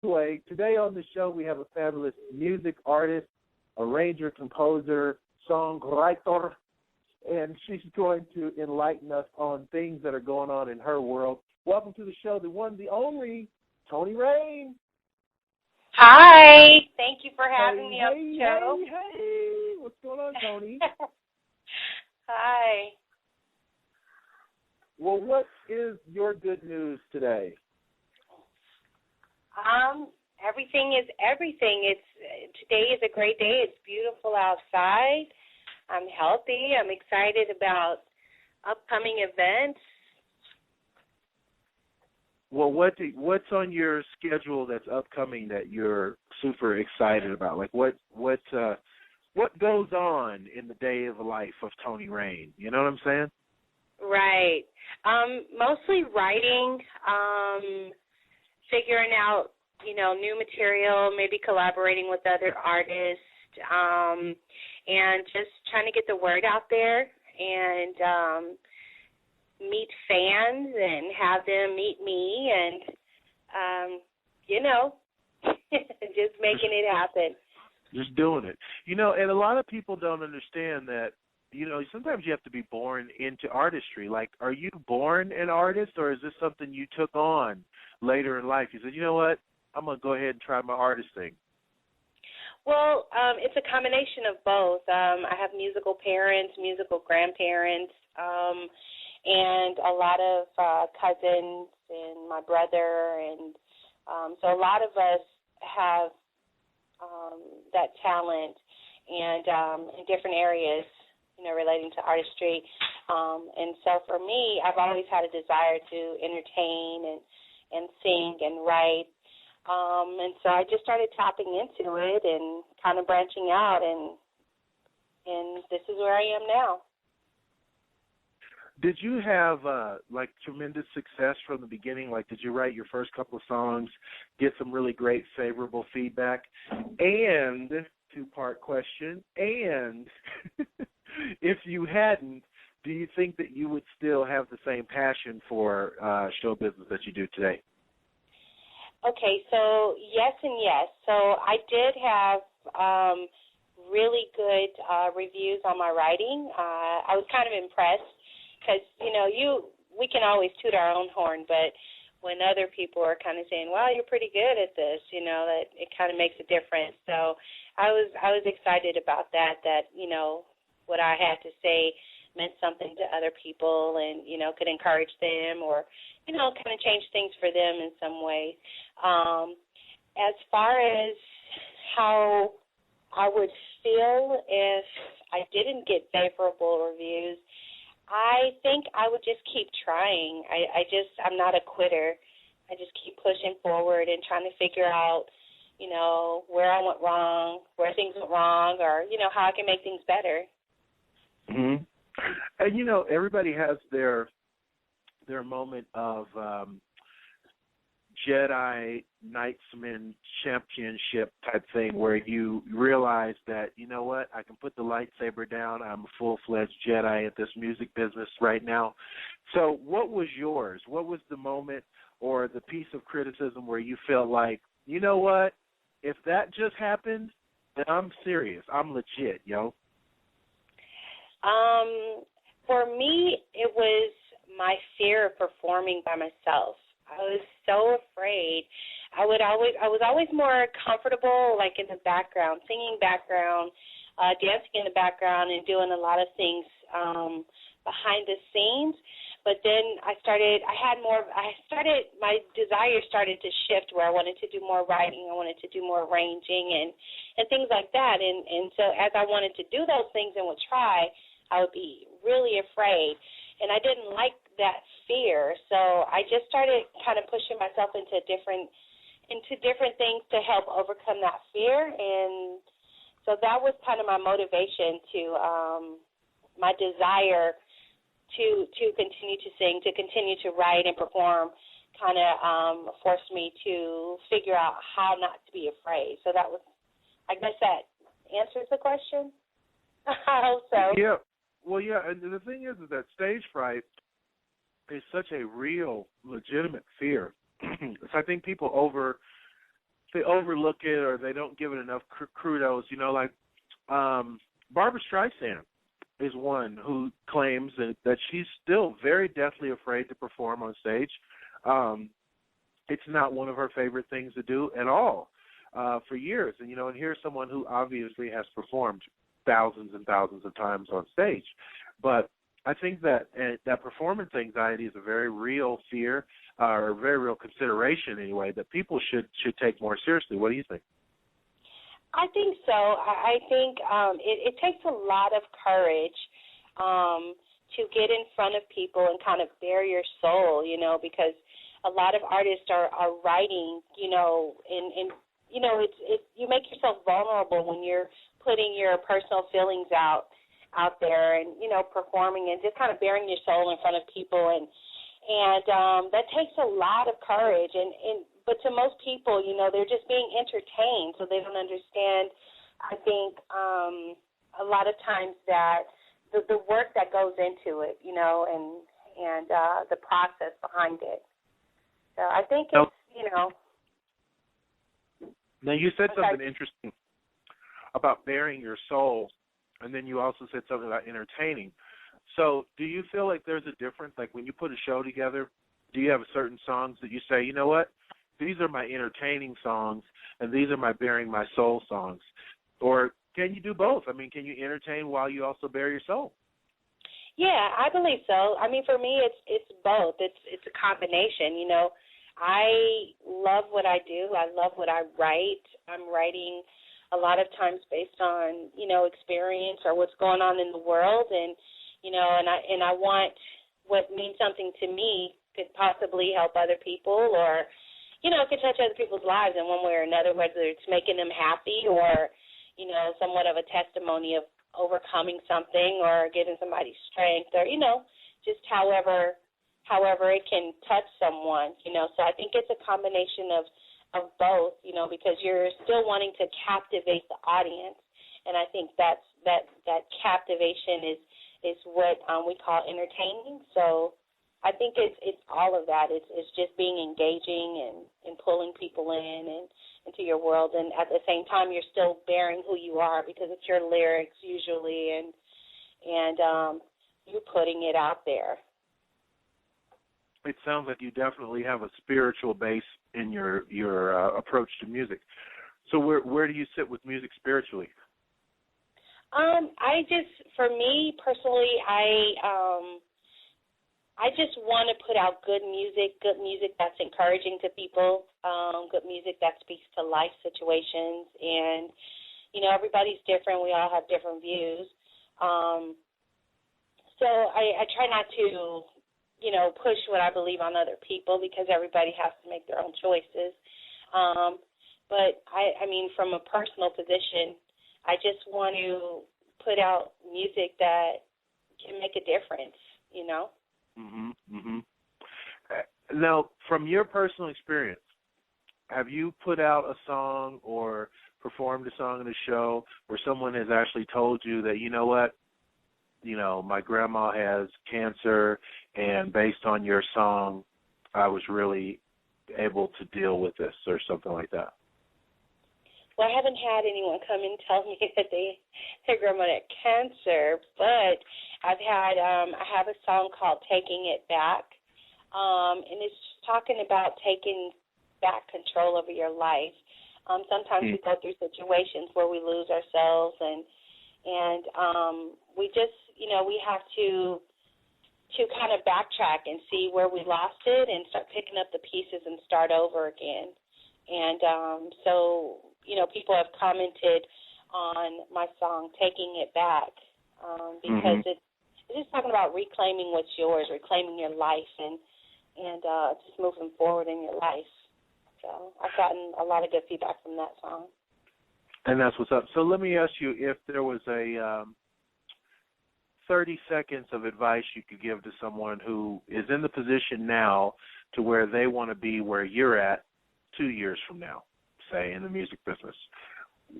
Anyway, today on the show we have a fabulous music artist, arranger, composer, songwriter, and she's going to enlighten us on things that are going on in her world. Welcome to the show, the one, the only, Toni Rain. Hi. Thank you for having me on the show. Hey. What's going on, Toni? Hi. Well, what is your good news today? Everything is everything. Today is a great day. It's beautiful outside. I'm healthy. I'm excited about upcoming events. Well, what's on your schedule that's upcoming that you're super excited about? Like what goes on in the day of the life of Toni Rain? You know what I'm saying? Right. Mostly writing, figuring out, new material, maybe collaborating with other artists, and just trying to get the word out there and meet fans and have them meet me and, just making it happen. Just doing it. And a lot of people don't understand that, sometimes you have to be born into artistry. Like, are you born an artist, or is this something you took on later in life? You said, you know what, I'm going to go ahead and try my artist thing. Well, it's a combination of both. I have musical parents, musical grandparents, and a lot of cousins and my brother. And so a lot of us have that talent and in different areas, relating to artistry. And so for me, I've always had a desire to entertain and sing and write. And so I just started tapping into it and kind of branching out, and this is where I am now. Did you have, tremendous success from the beginning? Like, did you write your first couple of songs, get some really great, favorable feedback? And, two-part question, and if you hadn't, do you think that you would still have the same passion for show business that you do today? Okay, so yes and yes. So I did have really good reviews on my writing. I was kind of impressed because, we can always toot our own horn, but when other people are kind of saying, well, you're pretty good at this, that it kind of makes a difference. So I was excited about that, what I had to say meant something to other people and, could encourage them or, kind of change things for them in some way. As far as how I would feel if I didn't get favorable reviews, I think I would just keep trying. I'm not a quitter. I just keep pushing forward and trying to figure out, where I went wrong, where things went wrong, or, how I can make things better. Mm-hmm. And, everybody has their moment of Jedi Knightsman championship type thing where you realize that, you know what, I can put the lightsaber down. I'm a full-fledged Jedi at this music business right now. So what was yours? What was the moment or the piece of criticism where you felt like, you know what, if that just happened, then I'm serious. I'm legit, yo. For me, it was my fear of performing by myself. I was so afraid. I was always more comfortable, like in the background, singing background, dancing in the background, and doing a lot of things behind the scenes. But then my desire started to shift where I wanted to do more writing, I wanted to do more arranging and things like that. And so as I wanted to do those things and would try, I would be really afraid. And I didn't like that fear, so I just started kind of pushing myself into different things to help overcome that fear. And so that was kind of my motivation to my desire to continue to sing, to continue to write and perform, kind of forced me to figure out how not to be afraid. So that was, I guess that answers the question. I hope so. Yeah. Well, yeah, and the thing is that stage fright is such a real, legitimate fear. So I think people they overlook it or they don't give it enough kudos. You know, like Barbara Streisand is one who claims that she's still very deathly afraid to perform on stage. It's not one of her favorite things to do at all for years. And, you know, and here's someone who obviously has performed thousands and thousands of times on stage. But I think that that performance anxiety is a very real fear or a very real consideration anyway that people should take more seriously. What do you think? I think so. I think it takes a lot of courage to get in front of people and kind of bare your soul, you know, because a lot of artists are writing, you know, and you know, it's you make yourself vulnerable when you're putting your personal feelings out there and, you know, performing and just kind of bearing your soul in front of people and that takes a lot of courage but to most people, you know, they're just being entertained, so they don't understand, I think, a lot of times that the work that goes into it, you know, and the process behind it. So I think it's, you know. Now, you said something interesting about bearing your soul, and then you also said something about entertaining. So do you feel like there's a difference? Like when you put a show together, do you have certain songs that you say, you know what, these are my entertaining songs, and these are my bearing my soul songs? Or can you do both? I mean, can you entertain while you also bear your soul? Yeah, I believe so. I mean, for me, it's both. It's a combination. You know, I love what I do. I love what I write. I'm writing a lot of times based on, you know, experience or what's going on in the world, and you know, and I want what means something to me could possibly help other people, or you know, it could touch other people's lives in one way or another, whether it's making them happy or, you know, somewhat of a testimony of overcoming something or giving somebody strength or, you know, just however it can touch someone, you know. So I think it's a combination of both, you know, because you're still wanting to captivate the audience, and I think that captivation is what we call entertaining. So I think it's all of that. It's just being engaging and pulling people in and into your world, and at the same time you're still bearing who you are because it's your lyrics usually, and you putting it out there. It sounds like you definitely have a spiritual base in your approach to music. So where do you sit with music spiritually? For me personally, I just want to put out good music that's encouraging to people, good music that speaks to life situations. And, you know, everybody's different. We all have different views. So I try not to, you know, push what I believe on other people because everybody has to make their own choices. But, I mean, from a personal position, I just want to put out music that can make a difference, you know. Now, from your personal experience, have you put out a song or performed a song in a show where someone has actually told you that, you know what, you know, my grandma has cancer, and based on your song, I was really able to deal with this, or something like that? Well, I haven't had anyone come and tell me that their grandma had cancer, but I have a song called Taking It Back, and it's talking about taking back control over your life. Sometimes we go through situations where we lose ourselves, and we just, you know, we have to kind of backtrack and see where we lost it and start picking up the pieces and start over again. And so, you know, people have commented on my song, Taking It Back, because it's just talking about reclaiming what's yours, reclaiming your life, and just moving forward in your life. So I've gotten a lot of good feedback from that song. And that's what's up. So let me ask you, if there was a 30 seconds of advice you could give to someone who is in the position now to where they want to be where you're at 2 years from now, say, in the music business,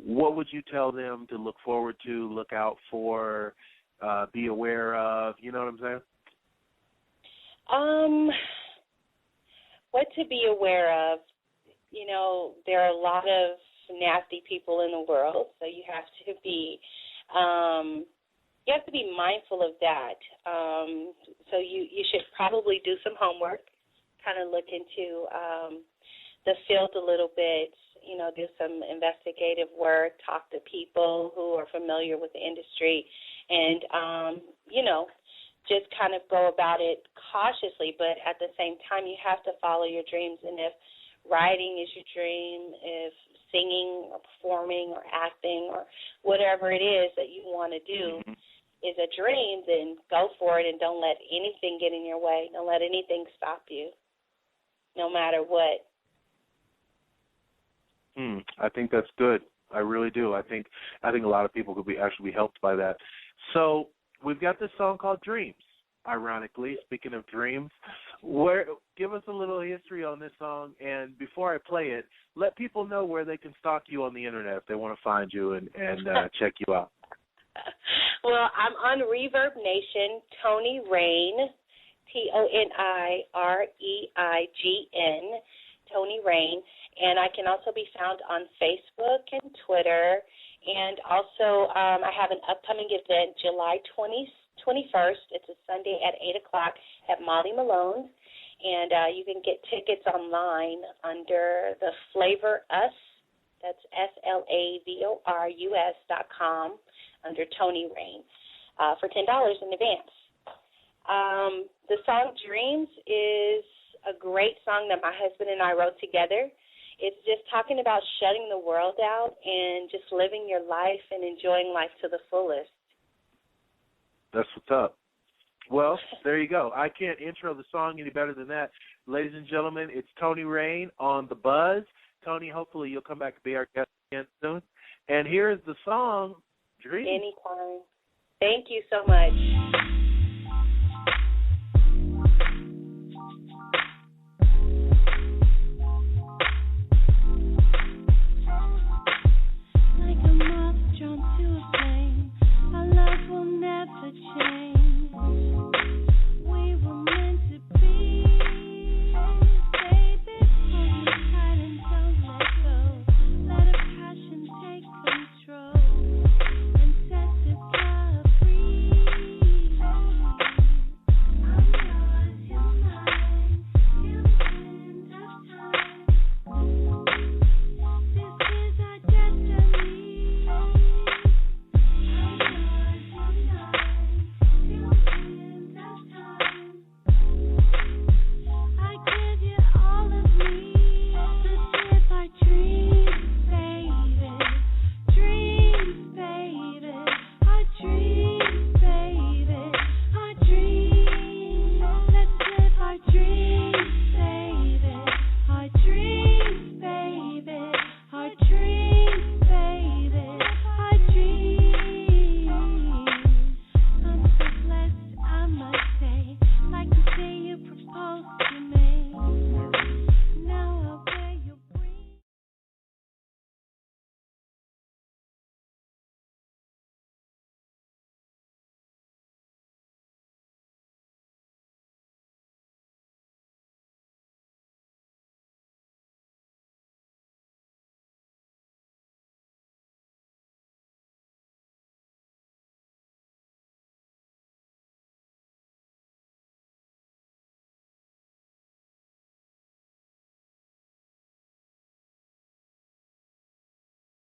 what would you tell them to look forward to, look out for, be aware of? You know what I'm saying? What to be aware of? there are a lot of nasty people in the world, so you have to be mindful of that. So you should probably do some homework, kind of look into the field a little bit, do some investigative work, talk to people who are familiar with the industry, and, just kind of go about it cautiously. But at the same time, you have to follow your dreams. And if writing is your dream, if singing or performing or acting or whatever it is that you want to do is a dream, then go for it and don't let anything get in your way. Don't let anything stop you, no matter what. I think that's good. I really do. I think a lot of people could actually be helped by that. So we've got this song called Dreams, ironically, speaking of dreams. Give us a little history on this song, and before I play it, let people know where they can stalk you on the Internet if they want to find you and check you out. Well, I'm on Reverb Nation, Toni Reign, ToniReign, Toni Reign, and I can also be found on Facebook and Twitter. And also, I have an upcoming event, July 21st. It's a Sunday at 8 o'clock at Molly Malone's. And you can get tickets online under the Flavor Us, that's SLAVORUS.com, under Toni Reign, for $10 in advance. The song Dreams is a great song that my husband and I wrote together. It's just talking about shutting the world out and just living your life and enjoying life to the fullest. That's what's up. Well, there you go. I can't intro the song any better than that. Ladies and gentlemen, it's Toni Reign on The Buzz. Toni, hopefully you'll come back to be our guest again soon. And here's the song, Dreams. Anytime. Thank you so much.